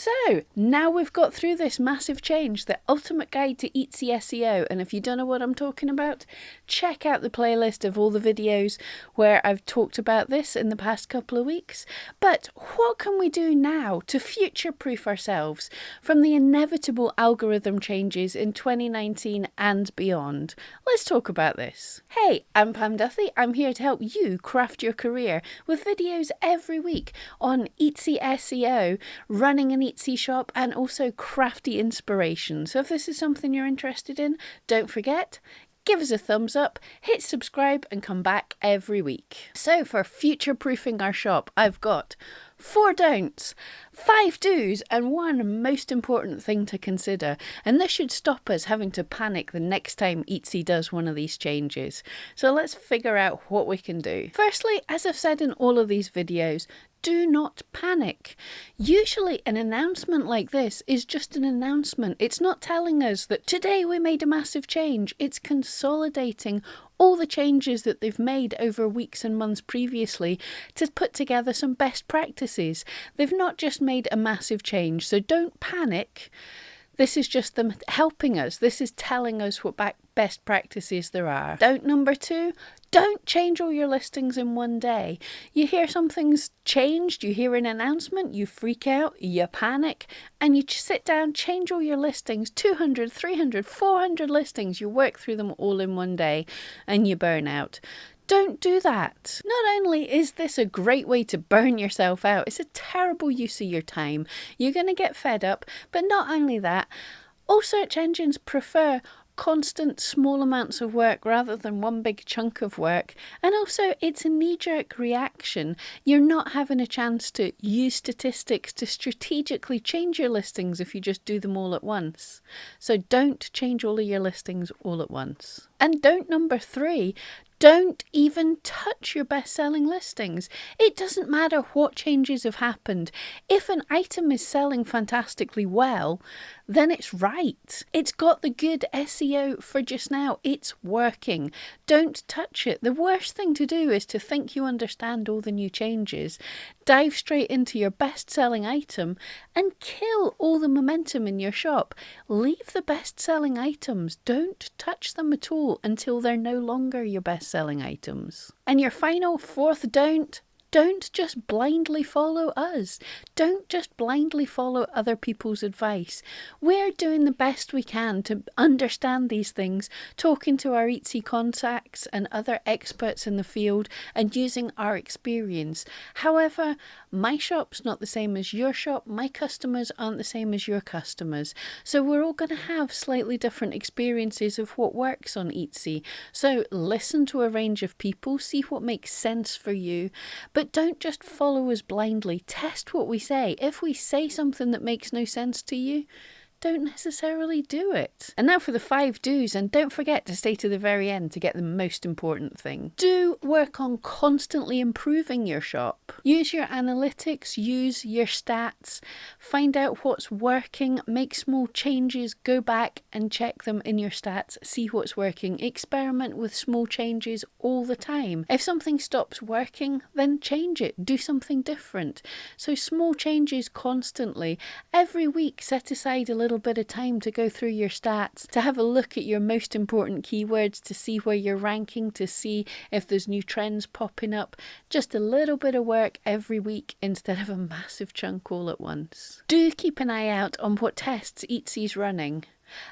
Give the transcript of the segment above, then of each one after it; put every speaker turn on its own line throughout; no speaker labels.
So now we've got through this massive change, the ultimate guide to Etsy SEO. And if you don't know what I'm talking about, check out the playlist of all the videos where I've talked about this in the past couple of weeks. But what can we do now to future-proof ourselves from the inevitable algorithm changes in 2019 and beyond? Let's talk about this. Hey, I'm Pam Duthie. I'm here to help you craft your career with videos every week on Etsy SEO, running an Etsy shop, and also crafty inspiration. So if this is something you're interested in, don't forget, give us a thumbs up, hit subscribe, and come back every week. So for future-proofing our shop, I've got 4 don'ts, 5 do's, and 1 most important thing to consider. And this should stop us having to panic the next time Etsy does one of these changes. So let's figure out what we can do. Firstly, as I've said in all of these videos, do not panic. Usually an announcement like this is just an announcement. It's not telling us that today we made a massive change. It's consolidating all the changes that they've made over weeks and months previously to put together some best practices. They've not just made a massive change, so don't panic. This is just them helping us. This is telling us what best practices there are. Don't number 2, don't change all your listings in one day. You hear something's changed, you hear an announcement, you freak out, you panic, and you sit down, change all your listings, 200, 300, 400 listings, you work through them all in one day, and you burn out. Don't do that. Not only is this a great way to burn yourself out, it's a terrible use of your time. You're going to get fed up, but not only that, all search engines prefer constant small amounts of work rather than one big chunk of work, and also it's a knee-jerk reaction. You're not having a chance to use statistics to strategically change your listings if you just do them all at once. So don't change all of your listings all at once. And don't number 3, don't even touch your best-selling listings. It doesn't matter what changes have happened. If an item is selling fantastically well, then it's right. It's got the good SEO for just now. It's working. Don't touch it. The worst thing to do is to think you understand all the new changes, dive straight into your best-selling item, and kill all the momentum in your shop. Leave the best-selling items. Don't touch them at all until they're no longer your best-selling items. And your final 4th don't just blindly follow us. Don't just blindly follow other people's advice. We're doing the best we can to understand these things, talking to our Etsy contacts and other experts in the field and using our experience. However, my shop's not the same as your shop. My customers aren't the same as your customers. So we're all going to have slightly different experiences of what works on Etsy. So listen to a range of people, see what makes sense for you, but don't just follow us blindly. Test what we say. If we say something that makes no sense to you, don't necessarily do it. And now for the 5 do's, and don't forget to stay to the very end to get the most important thing. Do work on constantly improving your shop. Use your analytics, use your stats, find out what's working, make small changes, go back and check them in your stats, see what's working. Experiment with small changes all the time. If something stops working, then change it, do something different. So small changes constantly. Every week set aside a little bit of time to go through your stats, to have a look at your most important keywords, to see where you're ranking, to see if there's new trends popping up. Just a little bit of work every week instead of a massive chunk all at once. Do keep an eye out on what tests Etsy's running.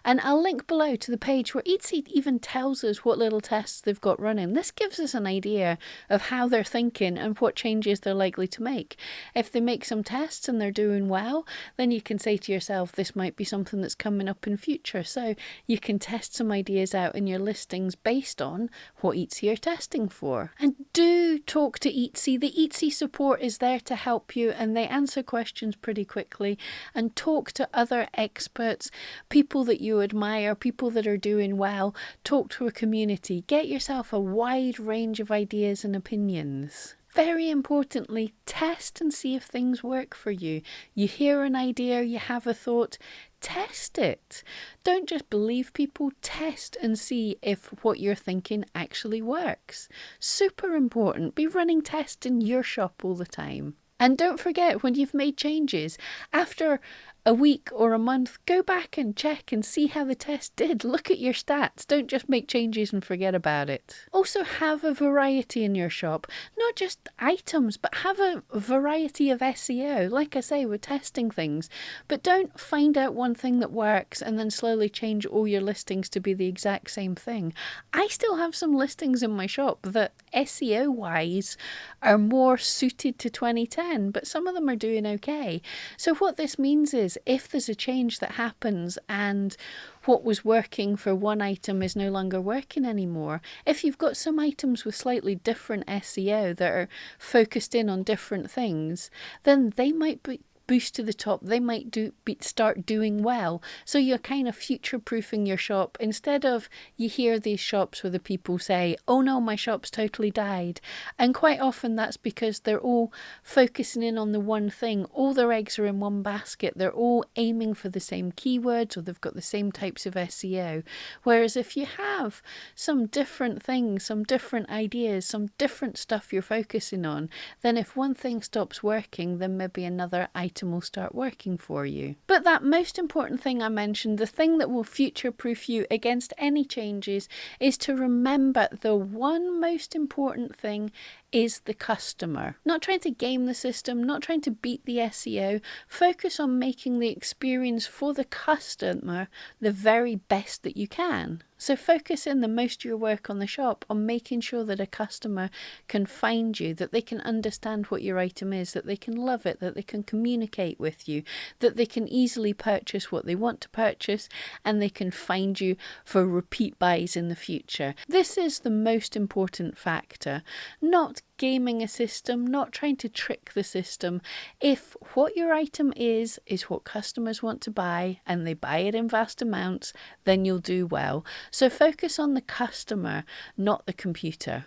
And I'll link below to the page where Etsy even tells us what little tests they've got running. This gives us an idea of how they're thinking and what changes they're likely to make. If they make some tests and they're doing well, then you can say to yourself, this might be something that's coming up in future. So you can test some ideas out in your listings based on what Etsy are testing for. And do talk to Etsy. The Etsy support is there to help you, and they answer questions pretty quickly. And talk to other experts, people that you admire, people that are doing well. Talk to a community. Get yourself a wide range of ideas and opinions. Very importantly, test and see if things work for you. You hear an idea, you have a thought, test it. Don't just believe people, test and see if what you're thinking actually works. Super important. Be running tests in your shop all the time. And don't forget, when you've made changes, after a week or a month, go back and check and see how the test did. Look at your stats. Don't just make changes and forget about it. Also, have a variety in your shop. Not just items, but have a variety of SEO. Like I say, we're testing things. But don't find out one thing that works and then slowly change all your listings to be the exact same thing. I still have some listings in my shop that SEO-wise are more suited to 2010, but some of them are doing okay. So what this means is, if there's a change that happens and what was working for one item is no longer working anymore, if you've got some items with slightly different SEO that are focused in on different things, then they might be boost to the top. They might start doing well. So you're kind of future-proofing your shop. Instead of, you hear these shops where the people say, oh no, my shop's totally died. And quite often that's because they're all focusing in on the one thing. All their eggs are in one basket. They're all aiming for the same keywords, or they've got the same types of SEO. Whereas if you have some different things, some different ideas, some different stuff you're focusing on, then if one thing stops working, then maybe another item will start working for you. But that most important thing I mentioned, the thing that will future-proof you against any changes, is to remember the one most important thing is the customer. Not trying to game the system, not trying to beat the SEO. Focus on making the experience for the customer the very best that you can. So focus in the most of your work on the shop on making sure that a customer can find you, that they can understand what your item is, that they can love it, that they can communicate with you, that they can easily purchase what they want to purchase, and they can find you for repeat buys in the future. This is the most important factor. Not gaming a system, not trying to trick the system. If what your item is what customers want to buy, and they buy it in vast amounts, then you'll do well. So focus on the customer, not the computer.